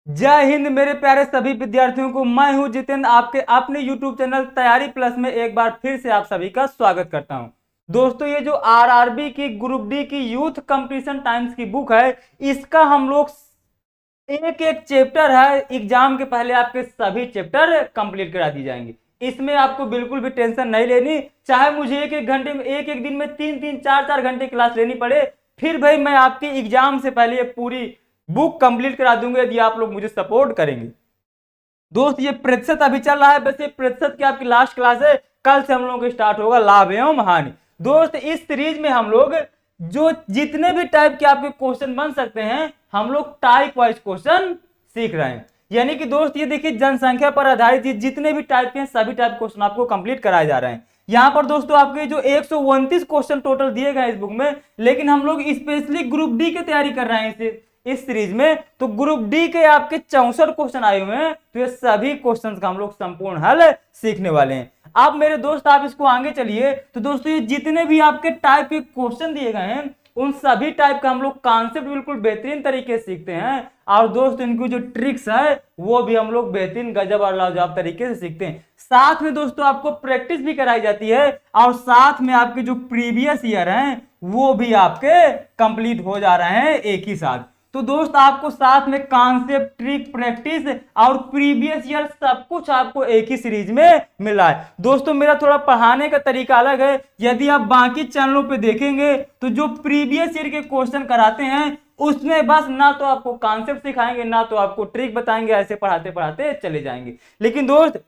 जय हिंद मेरे प्यारे सभी विद्यार्थियों को। मैं हूं जितेंद्र, आपके अपने YouTube चैनल तैयारी प्लस में एक बार फिर से आप सभी का स्वागत करता हूं। दोस्तों, ये जो आरआरबी की ग्रुप डी की यूथ कंपटीशन टाइम्स की बुक है, इसका हम लोग एक एक चैप्टर है, एग्जाम के पहले आपके सभी चैप्टर कंप्लीट करा दी जाएंगे। इसमें आपको बिल्कुल भी टेंशन नहीं लेनी। चाहे मुझे एक एक घंटे में, एक एक दिन में तीन तीन चार चार घंटे क्लास लेनी पड़े, फिर भाई मैं आपके एग्जाम से पहले ये पूरी बुक कंप्लीट करा दूंगा, यदि आप लोग मुझे सपोर्ट करेंगे। दोस्त, ये प्रतिशत अभी चल रहा है, वैसे प्रतिशत की आपकी लास्ट क्लास है। कल से हम लोगों को स्टार्ट होगा लाभ एवं हानि। दोस्त, इस सीरीज में हम लोग जो जितने भी टाइप के आपके क्वेश्चन बन सकते हैं, हम लोग टाइप वाइज क्वेश्चन सीख रहे हैं। यानी कि दोस्त, ये देखिए, जनसंख्या पर आधारित जितने भी टाइप के हैं, सभी टाइप क्वेश्चन आपको कंप्लीट कराए जा रहे हैं। यहाँ पर दोस्तों आपके जो 129 क्वेश्चन टोटल दिए गए इस बुक में, लेकिन हम लोग स्पेशली ग्रुप डी की तैयारी कर रहे हैं इस सीरीज में। तो ग्रुप डी के आपके 64 क्वेश्चन आए हुए हैं, तो ये सभी क्वेश्चंस का हम लोग संपूर्ण हल सीखने वाले हैं। आप मेरे दोस्त, आप इसको आगे चलिए। तो दोस्तों, ये जितने भी आपके टाइप के क्वेश्चन दिए गए हैं, उन सभी टाइप का हम लोग कॉन्सेप्ट बिल्कुल बेहतरीन तरीके से सीखते हैं। और दोस्त, इनकी जो ट्रिक्स है वो भी हम लोग बेहतरीन गजब और लाजवाब तरीके से सीखते हैं। साथ में दोस्तों आपको प्रैक्टिस भी कराई जाती है, और साथ में आपके जो प्रीवियस ईयर हैं वो भी आपके कंप्लीट हो जा रहे हैं एक ही साथ। तो दोस्त, आपको साथ में कॉन्सेप्ट, ट्रिक, प्रैक्टिस और प्रीवियस ईयर सब कुछ आपको एक ही सीरीज में मिला है। दोस्तों, मेरा थोड़ा पढ़ाने का तरीका अलग है। यदि आप बाकी चैनलों पे देखेंगे तो जो प्रीवियस ईयर के क्वेश्चन कराते हैं, उसमें बस ना तो आपको कॉन्सेप्ट सिखाएंगे, ना तो आपको ट्रिक बताएंगे, ऐसे पढ़ाते पढ़ाते चले जाएंगे। लेकिन दोस्त,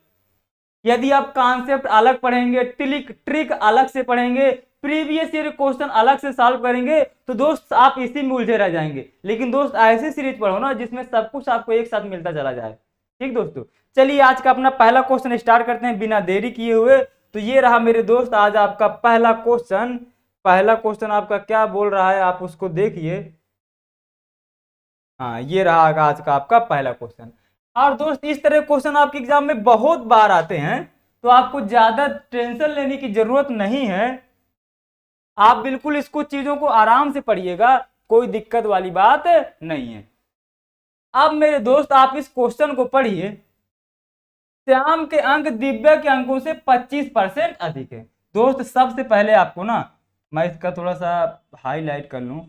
यदि आप कॉन्सेप्ट अलग पढ़ेंगे, ट्रिक ट्रिक अलग से पढ़ेंगे, प्रीवियस ईयर क्वेश्चन अलग से सॉल्व करेंगे, तो दोस्त आप इसी में उलझे रह जाएंगे। लेकिन दोस्त, ऐसी सीरीज पढ़ो ना जिसमें सब कुछ आपको एक साथ मिलता चला जाए। ठीक दोस्तों, चलिए आज का अपना पहला क्वेश्चन स्टार्ट करते हैं बिना देरी किए हुए। तो ये रहा मेरे दोस्त आज आपका पहला क्वेश्चन। पहला क्वेश्चन आपका क्या बोल रहा है, आप उसको देखिए। हाँ, ये रहा आज का आपका पहला क्वेश्चन। और दोस्त, इस तरह क्वेश्चन आपके एग्जाम में बहुत बार आते हैं, तो आपको ज्यादा टेंशन लेने की जरूरत नहीं है। आप बिल्कुल इसको चीजों को आराम से पढ़िएगा, कोई दिक्कत वाली बात नहीं है। अब मेरे दोस्त, आप इस क्वेश्चन को पढ़िए। श्याम के अंक दिव्या के अंकों से 25% अधिक है। दोस्त, सबसे पहले आपको ना, मैं इसका थोड़ा सा हाईलाइट कर लूं।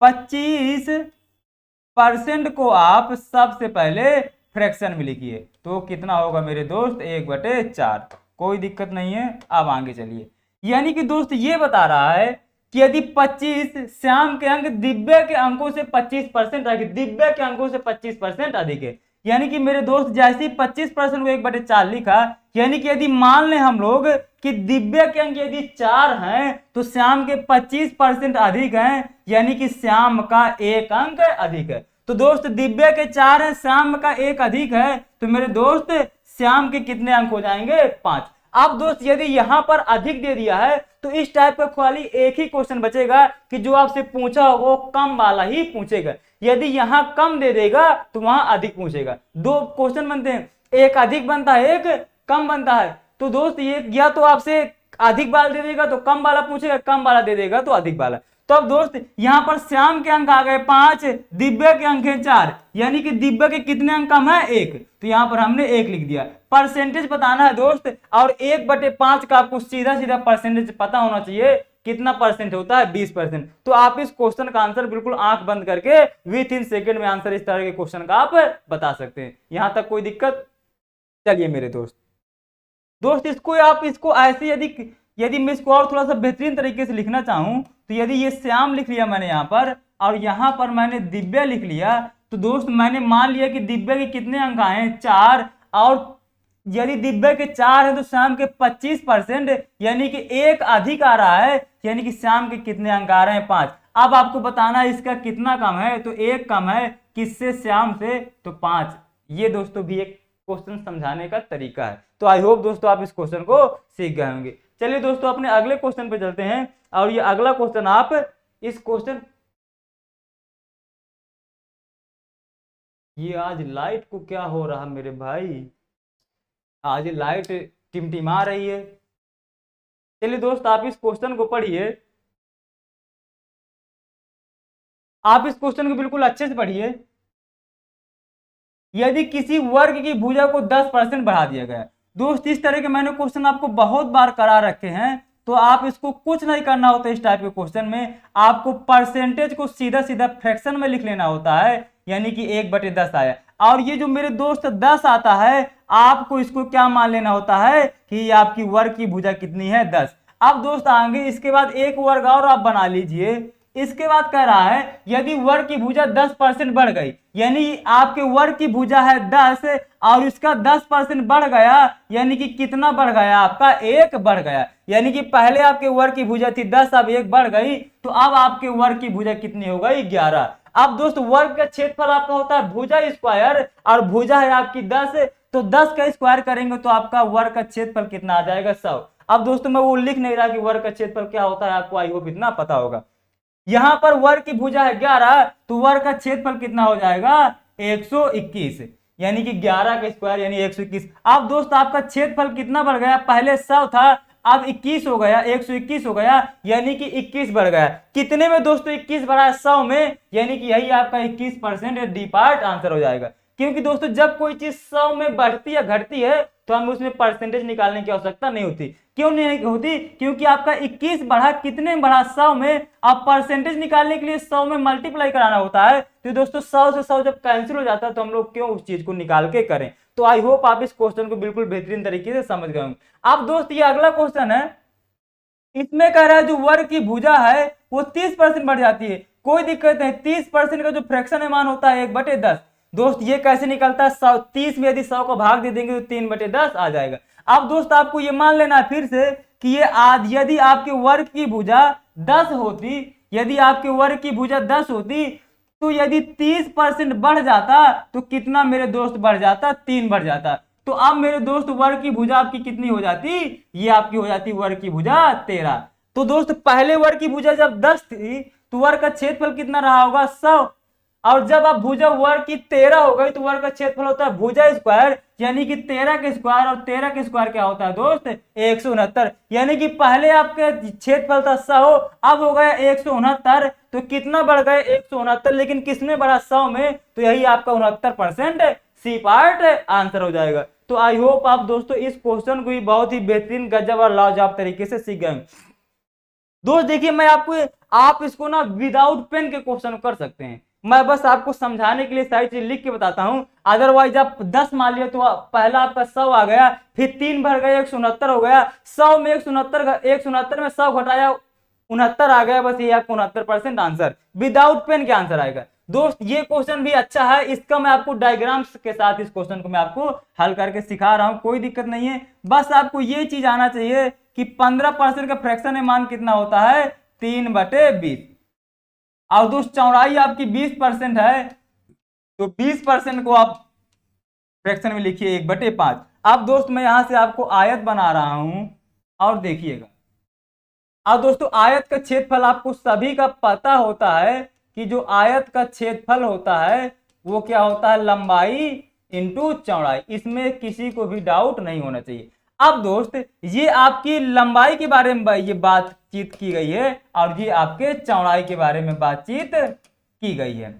25% को आप सबसे पहले फ्रैक्शन में लिखिए, तो कितना होगा मेरे दोस्त, 1/4। कोई दिक्कत नहीं है। अब आगे चलिए। यानी कि दोस्त, ये बता रहा है कि यदि 25 श्याम के अंक दिव्या के अंकों से 25% अधिक, दिव्या के अंकों से 25% अधिक है। यानी कि मेरे दोस्त, जैसे ही 25% को 1/4 लिखा, यानी कि यदि मान लें हम लोग कि दिव्या के अंक यदि 4 हैं, तो श्याम के 25% अधिक हैं, यानी कि श्याम का 1 अंक अधिक है। तो दोस्त, दिव्या के 4 है, श्याम का 1 अधिक है, तो मेरे दोस्त श्याम के कितने अंक हो जाएंगे, 5। अब दोस्त, यदि यहां पर अधिक दे दिया है, तो इस टाइप का खाली एक ही क्वेश्चन बचेगा कि जो आपसे पूछा वो कम वाला ही पूछेगा। यदि यहां कम दे देगा तो वहां अधिक पूछेगा। दो क्वेश्चन बनते हैं, एक अधिक बनता है, एक कम बनता है। तो दोस्त, ये या तो आपसे अधिक वाला दे देगा तो कम वाला पूछेगा, कम वाला दे देगा तो अधिक वाला। तो अब दोस्त, यहां पर श्याम के अंक आ गए 5, दिव्या के अंक है 4, यानी कि दिव्या के कितने अंक कम है, 1। तो यहां पर हमने 1 लिख दिया। परसेंटेज बताना है दोस्त, और 1/5 का आपको सीधा सीधा परसेंटेज पता होना चाहिए। कितना परसेंट होता है, 20%। तो आप इस क्वेश्चन का आंसर बिल्कुल आंख बंद करके विथ इन सेकेंड में आंसर इस तरह के क्वेश्चन का आप बता सकते हैं। यहां तक कोई दिक्कत? चलिए मेरे दोस्त, इसको आप इसको ऐसे, यदि यदि मैं इसको और थोड़ा सा बेहतरीन तरीके से लिखना चाहूं, तो यदि ये श्याम लिख लिया मैंने यहां पर, और यहां पर मैंने दिव्या लिख लिया, तो दोस्त मैंने मान लिया कि दिव्या के कितने अंक आए हैं, 4। और यदि दिव्या के 4 है तो श्याम के 25%, यानी कि 1 अधिक आ रहा है, यानी कि श्याम के कितने अंक आ रहे हैं, 5। अब आपको बताना है इसका कितना कम है, तो 1 कम है किससे, श्याम से, तो 5। ये दोस्तों भी एक क्वेश्चन समझाने का तरीका है। तो आई होप दोस्तों आप इस क्वेश्चन को सीख गए होंगे। चलिए दोस्तों, अपने अगले क्वेश्चन पे चलते हैं। और ये अगला क्वेश्चन, आप इस क्वेश्चन, ये आज लाइट को क्या हो रहा मेरे भाई, आज लाइट टिमटिमा रही है। चलिए दोस्त, आप इस क्वेश्चन को पढ़िए। आप इस क्वेश्चन को बिल्कुल अच्छे से पढ़िए। यदि किसी वर्ग की भुजा को 10% बढ़ा दिया गया। दोस्त इस तरह के मैंने क्वेश्चन आपको बहुत बार करा रखे हैं, तो आप इसको कुछ नहीं करना होता। इस टाइप के क्वेश्चन में आपको परसेंटेज को सीधा सीधा फ्रैक्शन में लिख लेना होता है, यानी कि 1/10 आया। और ये जो मेरे दोस्त 10 आता है, आपको इसको क्या मान लेना होता है कि ये आपकी वर्ग की भुजा कितनी है, 10। अब दोस्त आगे इसके बाद एक वर्ग और आप बना लीजिए। इसके बाद कह रहा है यदि वर्ग की भुजा 10% बढ़ गई, यानी आपके वर्ग की भुजा है 10 और इसका 10% बढ़ गया, यानी कि कितना बढ़ गया आपका, 1 बढ़ गया। यानी कि पहले आपके वर्ग की भुजा थी 10, अब 1 बढ़ गई, तो अब आपके वर्ग की भुजा कितनी हो गई, 11। अब दोस्त वर्ग का क्षेत्रफल आपका होता है भुजा स्क्वायर, और भुजा है आपकी 10, तो 10 का स्क्वायर करेंगे तो आपका वर्ग का क्षेत्रफल कितना आ जाएगा, 100। अब दोस्तों मैं वो लिख नहीं रहा कि वर्ग का क्षेत्रफल क्या होता है, आपको आई होप इतना पता होगा। यहां पर वर्ग की भुजा है 11, तो वर्ग का क्षेत्रफल कितना हो जाएगा, 121, यानी कि 11 का स्क्वायर यानी 121। अब दोस्त आपका क्षेत्रफल कितना बढ़ गया, पहले 100 था, अब 21 हो गया, 121 हो गया, यानी कि 21 बढ़ गया। कितने में दोस्तों 21 बढ़ा है, 100 में, यानी कि यही आपका 21% डी पार्ट आंसर हो जाएगा। क्योंकि दोस्तों जब कोई चीज 100 में बढ़ती या घटती है तो हमें उसमें परसेंटेज निकालने की आवश्यकता नहीं होती। क्यों नहीं होती, क्योंकि आपका 21 बढ़ा, कितने में बढ़ा, 100 में। अब परसेंटेज निकालने के लिए 100 में मल्टीप्लाई कराना होता है, तो दोस्तों 100 से 100 जब कैंसिल हो जाता है तो हम लोग क्यों उस चीज को निकाल के करें। तो आई होप आप इस क्वेश्चन को बिल्कुल बेहतरीन तरीके से समझ गए होंगे। अब दोस्त ये अगला क्वेश्चन है, इसमें कह रहा है जो वर्ग की भुजा है वो 30% बढ़ जाती है। कोई दिक्कत नहीं, 30% का जो फ्रैक्शन मान होता है 1/10। दोस्त ये कैसे निकलता है, 30 में यदि 100 को भाग दे देंगे तो 3/10 आ जाएगा। अब दोस्त आपको ये मान लेना है फिर से कि ये यदि आपके वर्ग की भुजा 10 होती, यदि आपके वर्ग की भुजा 10 होती, तो यदि 30% बढ़ जाता तो कितना मेरे दोस्त बढ़ जाता, 3 बढ़ जाता। तो अब मेरे दोस्त वर्ग की भुजा आपकी कितनी हो जाती, ये आपकी हो जाती वर्ग की भुजा 13। तो दोस्त पहले वर्ग की भुजा जब 10 थी तो वर्ग का क्षेत्रफल कितना रहा होगा, 100। और जब आप भुजा वर्ग की 13 हो गई तो वर्ग का क्षेत्रफल होता है भुजा स्क्वायर, यानी कि 13 के स्क्वायर, और 13 के स्क्वायर क्या होता है दोस्त, 169। यानी कि पहले आपके क्षेत्रफल था 100, अब हो गया 169, तो कितना बढ़ गए, 169, लेकिन किसमें बढ़ा, 100 में, तो यही आपका 69% सी पार्ट आंसर हो जाएगा। तो आई होप आप दोस्तों इस क्वेश्चन को भी बहुत ही बेहतरीन, गजब और लाजवाब तरीके से सीख गए। दोस्त देखिए मैं आपको, आप इसको ना विदाउट पेन के क्वेश्चन कर सकते हैं, मैं बस आपको समझाने के लिए सारी चीज लिख के बताता हूं। अदरवाइज आप 10 मान लिया तो पहला आपका 100 आ गया, फिर 3 भर गए 169 हो गया, 100 में 169 में 100 घटाया 69 आ गया, बस ये आपको 69% आंसर विदाउट पेन के आंसर आएगा। दोस्त ये क्वेश्चन भी अच्छा है, इसका मैं आपको डायग्राम्स के साथ इस क्वेश्चन को मैं आपको हल करके सिखा रहा हूं, कोई दिक्कत नहीं है। बस आपको ये चीज आना चाहिए कि 15% का फ्रैक्शन मान कितना होता है, 3/20। और दोस्त चौड़ाई आपकी 20% है, तो 20% को आप फ्रैक्शन में लिखिए 1/5। अब दोस्त मैं यहां से आपको आयत बना रहा हूं और देखिएगा। अब दोस्तों आयत का क्षेत्रफल आपको सभी का पता होता है कि जो आयत का क्षेत्रफल होता है वो क्या होता है, लंबाई इंटू चौड़ाई, इसमें किसी को भी डाउट नहीं होना चाहिए। अब दोस्त ये आपकी लंबाई के बारे में ये बातचीत की गई है और ये आपके चौड़ाई के बारे में बातचीत की गई है।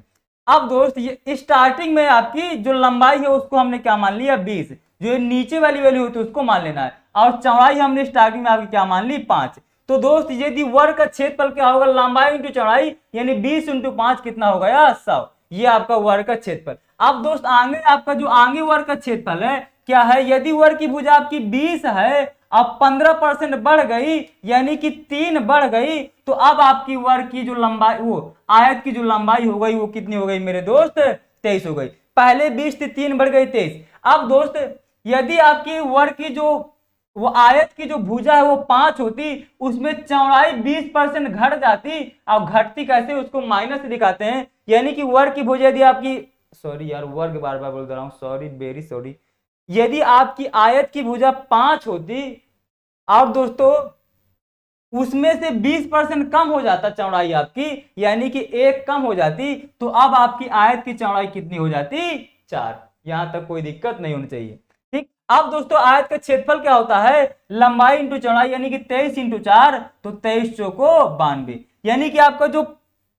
अब दोस्त ये स्टार्टिंग में आपकी जो लंबाई है उसको हमने क्या मान लिया, 20। जो नीचे वाली वैल्यू होती है उसको मान लेना है, और चौड़ाई हमने स्टार्टिंग में आपकी क्या मान ली, 5। तो दोस्त यदि वर्ग का क्षेत्रफल क्या होगा, लंबाई इंटू चौड़ाई, यानी 20 इंटू 5 कितना हो गया, 100। ये आपका वर्ग का क्षेत्रफल। अब दोस्त आगे आपका जो आगे वर्ग का क्षेत्रफल है क्या है, यदि वर्ग की भुजा आपकी 20 है, अब 15% बढ़ गई, यानी कि 3 बढ़ गई, तो अब आपकी वर्ग की जो लंबाई, वो आयत की जो लंबाई हो गई वो कितनी हो गई मेरे दोस्त, 23 हो गई। पहले 20 थी, 3 बढ़ गई 23। अब दोस्त यदि आपकी वर्ग की जो वो आयत की जो भुजा है वो 5 होती, उसमें चौड़ाई 20% घट जाती, अब घटती कैसे उसको माइनस से दिखाते हैं, यानी कि वर्ग की भुजा यदि आपकी, सॉरी यार वर्ग बार बार बोल रहा हूं, सॉरी वेरी सॉरी, यदि आपकी आयत की भुजा 5 होती और दोस्तों उसमें से 20% कम हो जाता चौड़ाई आपकी, यानी कि 1 कम हो जाती, तो अब आपकी आयत की चौड़ाई कितनी हो जाती, 4। यहां तक कोई दिक्कत नहीं होनी चाहिए, ठीक। अब दोस्तों आयत का क्षेत्रफल क्या होता है, लंबाई इंटू चौड़ाई, यानी कि 23 इंटू 4, तो 23 चौको 92, यानी कि आपका जो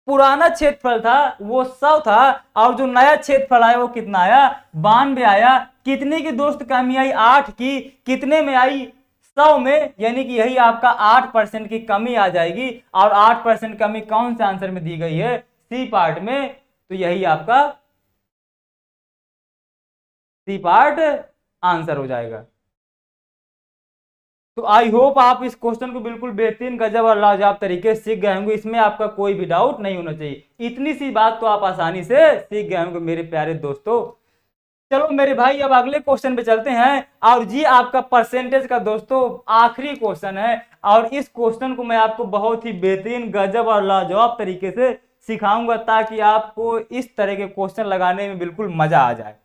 पुराना क्षेत्रफल था वो 100 था और जो नया क्षेत्रफल आया वो कितना आया, 92 आया। कितने की दोस्त कमी आई, 8 की। कितने में आई, 100 में, यानी कि यही आपका 8% की कमी आ जाएगी। और 8% कमी कौन से आंसर में दी गई है, सी पार्ट में, तो यही आपका सी पार्ट आंसर हो जाएगा। तो आई होप आप इस क्वेश्चन को बिल्कुल बेहतरीन, गजब और लाजवाब तरीके से सीख गए होंगे। इसमें आपका कोई भी डाउट नहीं होना चाहिए। इतनी सी बात तो आप आसानी से सीख गए होंगे मेरे प्यारे दोस्तों। चलो मेरे भाई अब अगले क्वेश्चन पे चलते हैं। और जी आपका परसेंटेज का दोस्तों आखिरी क्वेश्चन है। और इस क्वेश्चन को मैं आपको बहुत ही बेहतरीन, गजब और लाजवाब तरीके से सिखाऊंगा ताकि आपको इस तरह के क्वेश्चन लगाने में बिल्कुल मजा आ जाए।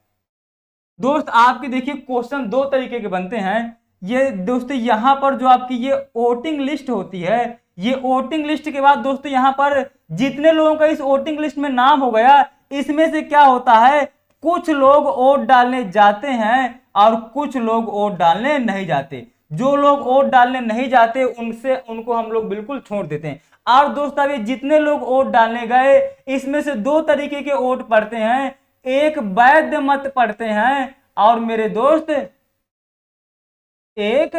दोस्त आपके देखिए क्वेश्चन दो तरीके के बनते हैं। ये दोस्तों यहाँ पर जो आपकी ये वोटिंग लिस्ट होती है, ये वोटिंग लिस्ट के बाद दोस्तों यहाँ पर जितने लोगों का इस वोटिंग लिस्ट में नाम हो गया, इसमें से क्या होता है, कुछ लोग वोट डालने जाते हैं और कुछ लोग वोट डालने नहीं जाते। जो लोग वोट डालने नहीं जाते उनको हम लोग बिल्कुल छोड़ देते हैं। और दोस्त अभी जितने लोग वोट डालने गए, इसमें से दो तरीके के वोट पड़ते हैं, एक वैध मत पढ़ते हैं और मेरे दोस्त एक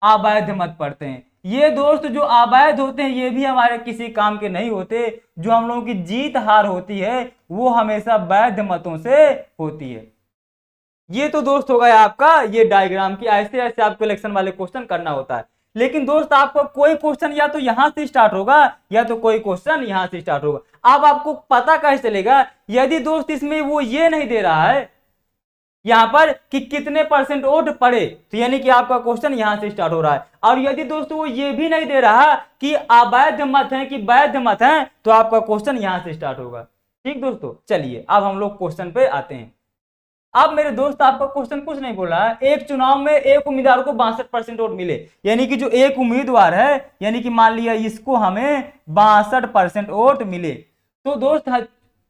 अवैध मत पढ़ते हैं। ये दोस्त जो अवैध होते हैं ये भी हमारे किसी काम के नहीं होते। जो हम लोगों की जीत हार होती है वो हमेशा वैध मतों से होती है। ये तो दोस्त हो गया आपका ये डायग्राम की, ऐसे ऐसे आपको इलेक्शन वाले क्वेश्चन करना होता है। लेकिन दोस्त आपको कोई क्वेश्चन या तो यहां से स्टार्ट होगा या तो कोई क्वेश्चन यहां से स्टार्ट होगा। अब आपको पता कैसे चलेगा, यदि दोस्त इसमें वो ये नहीं दे रहा है यहां पर कि कितने परसेंट वोट पड़े, तो यानी कि आपका क्वेश्चन यहां से स्टार्ट हो रहा है। और यदि दोस्तों वो ये भी नहीं दे रहा कि अवैध मत है कि वैध मत है, तो आपका क्वेश्चन यहां से स्टार्ट होगा। ठीक दोस्तों, चलिए अब हम लोग क्वेश्चन पे आते हैं। अब मेरे दोस्त आपका क्वेश्चन कुछ नहीं बोला है, एक चुनाव में एक उम्मीदवार को 62% वोट मिले, यानी कि जो एक उम्मीदवार है, यानी कि मान लिया इसको हमें 62% वोट मिले। तो दोस्त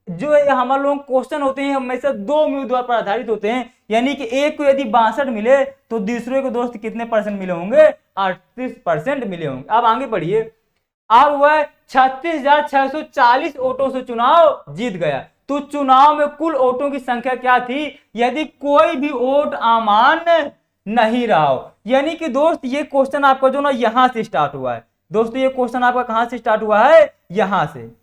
जो हम लोग क्वेश्चन होते हैं हमेशा दो उम्मीदवार पर आधारित होते हैं, यानी कि एक को यदि 62 मिले तो दूसरे को दोस्त कितने परसेंट मिले होंगे, 38% मिले होंगे। अब आगे बढ़िए। अब वह 36,640 वोटों से चुनाव जीत गया। तो चुनाव में कुल वोटों की संख्या क्या थी, यदि कोई भी वोट अमान्य नहीं रहा हो। यानी कि दोस्त ये क्वेश्चन आपका जो ना यहां से स्टार्ट हुआ है। दोस्तों ये क्वेश्चन आपका कहां से स्टार्ट हुआ है, यहां से।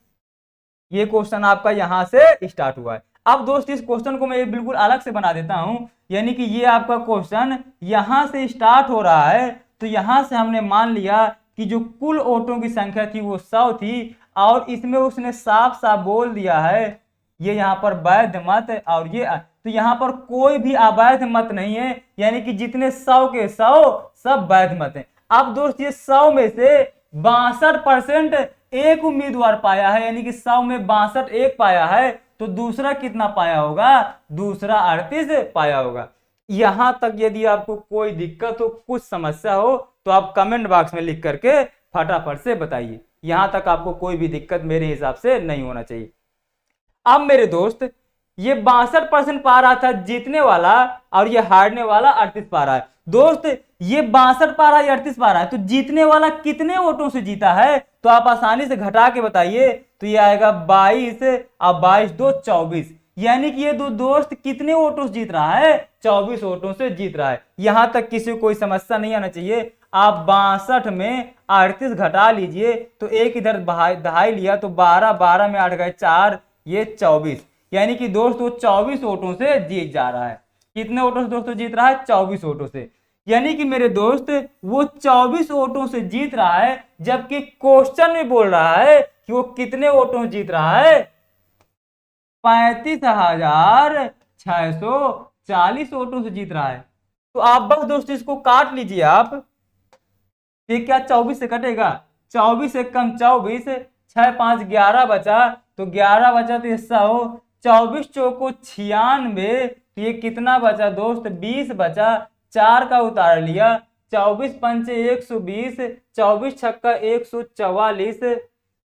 ये क्वेश्चन आपका यहां से स्टार्ट हुआ है। अब दोस्त इस क्वेश्चन को मैं बिल्कुल अलग से बना देता हूं, यानी कि ये आपका क्वेश्चन यहां से स्टार्ट हो रहा है। तो यहां से हमने मान लिया कि जो कुल वोटों की संख्या थी वो 100 थी, और इसमें उसने साफ साफ बोल दिया है ये यहाँ पर वैध मत और ये, तो यहाँ पर कोई भी अवैध मत नहीं है, यानी कि जितने 100 के 100 सब वैध मत हैं। अब दोस्त ये 100 में से 62% एक उम्मीदवार पाया है, यानी कि 100 में 62 एक पाया है, तो दूसरा कितना पाया होगा, दूसरा 38 पाया होगा। यहां तक यदि आपको कोई दिक्कत हो, कुछ समस्या हो, तो आप कमेंट बॉक्स में लिख करके फटाफट से बताइए। यहां तक आपको कोई भी दिक्कत मेरे हिसाब से नहीं होना चाहिए। अब मेरे दोस्त ये 62% पा रहा था जीतने वाला, और ये हारने वाला 38 पा रहा है। दोस्त ये 62 पा रहा है, 38 पा रहा है, तो जीतने वाला कितने वोटों से जीता है, तो आप आसानी से घटा के बताइए। तो ये आएगा 22 और 22 2 24, यानी कि ये दो दोस्त कितने वोटों से जीत रहा है, 24 वोटों से जीत रहा है। यहां तक किसी को कोई समस्या नहीं आना चाहिए। आप 62 में 38 घटा लीजिए, तो एक इधर दहाई लिया, तो 12 12 में 8 गए 4, ये 24, यानी कि दोस्त वो 24 वोटों से जीत जा रहा है। कितने वोटों से दोस्तों जीत रहा है, 24 वोटों से। यानी कि मेरे दोस्त वो 24 वोटों से जीत रहा है, जबकि क्वेश्चन में बोल रहा है कि वो कितने वोटों से जीत रहा है, 35,640 वोटों से जीत रहा है। तो आप बस दोस्त इसको काट लीजिए आप, ये क्या 24 से कटेगा, 24 से कम 24, 6 5 11 बचा, तो 11 बचा तो हिस्सा हो, 24 चौको 96, तो ये कितना बचा दोस्त, 20 बचा, 4 का उतार लिया, 24 पंचे 120, 24 छक्का 144,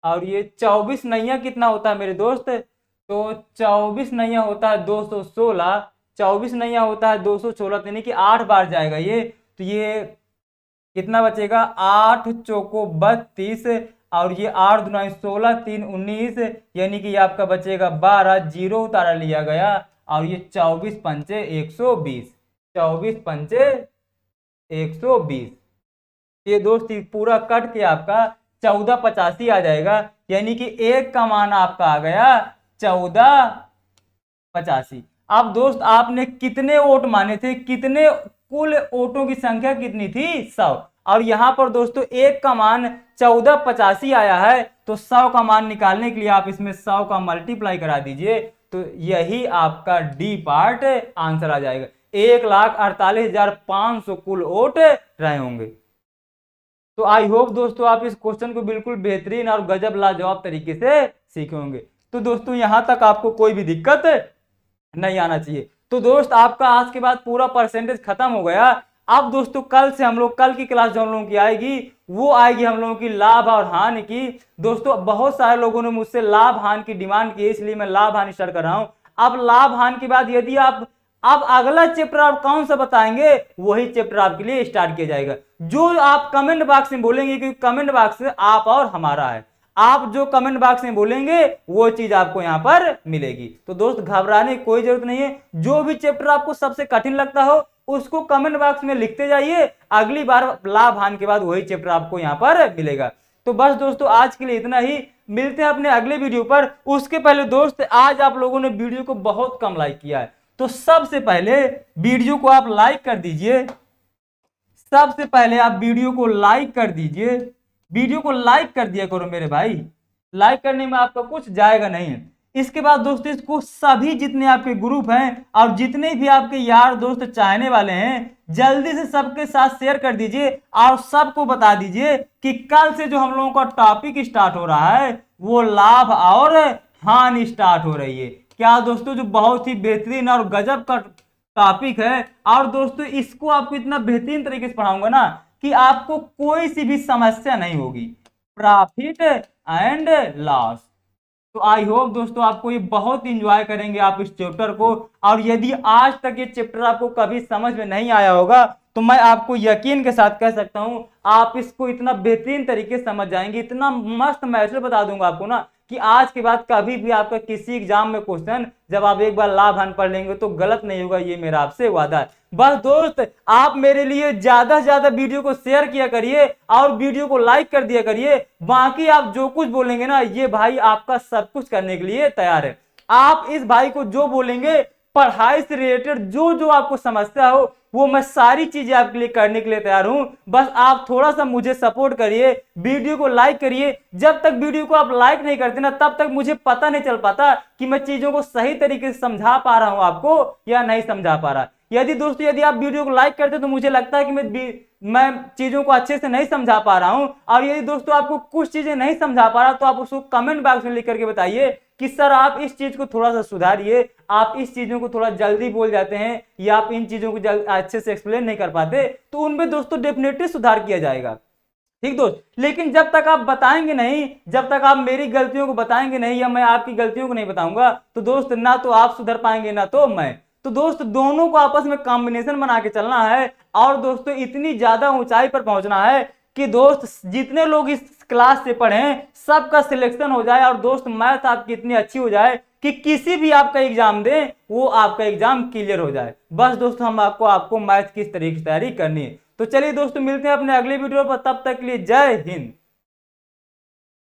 और ये 24 नैया कितना होता है मेरे दोस्त, तो 24 नैया होता है 216, 24 नैया होता है 216, यानी कि 8 बार जाएगा ये, तो ये कितना बचेगा, 8 चौको 32, और ये 8 दूनी 16, 3 19, यानी कि ये आपका बचेगा 12, 0 उतारा लिया गया और ये 24 पंचे 120, 24 पंचे 120। ये दोस्त पूरा कट के आपका 1485 आ जाएगा, यानी कि एक का मान आपका आ गया 1485। अब दोस्त आपने कितने वोट माने थे, कितने कुल वोटों की संख्या कितनी थी, 100। और यहां पर दोस्तों एक का मान 1485 आया है, तो 100 का मान निकालने के लिए आप इसमें 100 का मल्टीप्लाई करा दीजिए, तो यही आपका डी पार्ट आंसर आ जाएगा। 1,48,500 कुल वोट रहे होंगे। तो आई होप दोस्तों आप इस क्वेश्चन को बिल्कुल बेहतरीन और गजब लाजवाब तरीके से सीखे होंगे। तो दोस्तों यहां तक आपको कोई भी दिक्कत नहीं आना चाहिए। तो दोस्त आपका आज के बाद पूरा परसेंटेज खत्म हो गया। अब दोस्तों कल से हम लोग, कल की क्लास जो हम लोगों की आएगी वो आएगी हम लोगों की लाभ और हानि की। दोस्तों बहुत सारे लोगों ने मुझसे लाभ हानि की डिमांड की, इसलिए मैं लाभ हानि स्टार्ट कर रहा हूं। अब लाभ हानि के बाद यदि आप अब अगला चैप्टर आप कौन सा बताएंगे, वही चैप्टर आपके लिए स्टार्ट किया जाएगा। जो आप कमेंट बॉक्स में बोलेंगे, क्योंकि कमेंट बॉक्स आप और हमारा है, आप जो कमेंट बॉक्स में बोलेंगे वो चीज आपको यहाँ पर मिलेगी। तो दोस्त घबराने की कोई जरूरत नहीं है। जो भी चैप्टर आपको सबसे कठिन लगता हो उसको कमेंट बॉक्स में लिखते जाइए, अगली बार लाभ हानि के बाद वही चैप्टर आपको यहाँ पर मिलेगा। तो बस दोस्तों आज के लिए इतना ही, मिलते हैं अपने अगले वीडियो पर। उसके पहले दोस्त आज आप लोगों ने वीडियो को बहुत कम लाइक किया है, तो सबसे पहले वीडियो को आप लाइक कर दीजिए। सबसे पहले आप वीडियो को लाइक कर दीजिए, वीडियो को लाइक कर दिया करो मेरे भाई, लाइक करने में आपका कुछ जाएगा नहीं। इसके बाद दोस्तों इसको सभी जितने आपके ग्रुप हैं और जितने भी आपके यार दोस्त चाहने वाले हैं, जल्दी से सबके साथ शेयर कर दीजिए और सबको बता दीजिए कि कल से जो हम लोगों का टॉपिक स्टार्ट हो रहा है वो लाभ और हानि स्टार्ट हो रही है। क्या दोस्तों, जो बहुत ही बेहतरीन और गजब का टॉपिक है, और दोस्तों इसको आपको इतना बेहतरीन तरीके से पढ़ाऊंगा ना कि आपको कोई सी भी समस्या नहीं होगी। Profit and loss. तो आई होप दोस्तों आपको ये बहुत इंजॉय करेंगे आप इस चैप्टर को। और यदि आज तक ये चैप्टर आपको कभी समझ में नहीं आया होगा तो मैं आपको यकीन के साथ कह सकता हूं आप इसको इतना बेहतरीन तरीके से समझ जाएंगे, इतना मस्त मैथड बता दूंगा आपको ना कि आज के बाद कभी भी आपका किसी एग्जाम में क्वेश्चन जब आप एक बार लाभ हानि पढ़ लेंगे तो गलत नहीं होगा, ये मेरा आपसे वादा है। बस दोस्त आप मेरे लिए ज्यादा से ज्यादा वीडियो को शेयर किया करिए और वीडियो को लाइक कर दिया करिए। बाकी आप जो कुछ बोलेंगे ना, ये भाई आपका सब कुछ करने के लिए तैयार है। आप इस भाई को जो बोलेंगे, पढ़ाई से रिलेटेड जो जो आपको समस्या हो, वो मैं सारी चीजें आपके लिए करने के लिए तैयार हूं। बस आप थोड़ा सा मुझे सपोर्ट करिए, वीडियो को लाइक करिए। जब तक वीडियो को आप लाइक नहीं करते ना, तब तक मुझे पता नहीं चल पाता कि मैं चीजों को सही तरीके से समझा पा रहा हूं आपको या नहीं समझा पा रहा। यदि दोस्तों यदि आप वीडियो को लाइक करते तो मुझे लगता है कि मैं चीजों को अच्छे से नहीं समझा पा रहा हूं। और यदि दोस्तों आपको कुछ चीजें नहीं समझा पा रहा तो आप उसको कमेंट बॉक्स में लिख करके बताइए कि सर आप इस चीज को थोड़ा सा सुधारिए, आप इस चीजों को थोड़ा जल्दी बोल जाते हैं या आप इन चीजों को अच्छे से एक्सप्लेन नहीं कर पाते, तो उनमें दोस्तों डेफिनेटली सुधार किया जाएगा। ठीक दोस्त, लेकिन जब तक आप बताएंगे नहीं, जब तक आप मेरी गलतियों को बताएंगे नहीं या मैं आपकी गलतियों को नहीं बताऊंगा, तो दोस्त ना तो आप सुधर पाएंगे ना तो मैं। तो दोस्त दोनों को आपस में कॉम्बिनेशन बना के चलना है और दोस्तों इतनी ज्यादा ऊंचाई पर पहुंचना है कि दोस्त जितने लोग इस क्लास से पढ़े सबका सिलेक्शन हो जाए और दोस्त मैथ आपकी इतनी अच्छी हो जाए कि किसी भी आपका एग्जाम दे वो आपका एग्जाम क्लियर हो जाए। बस दोस्तों हम आपको मैथ किस तरीके से तैयारी करनी है। तो चलिए दोस्तों मिलते हैं अपने अगले वीडियो पर, तब तक के लिए जय हिंद।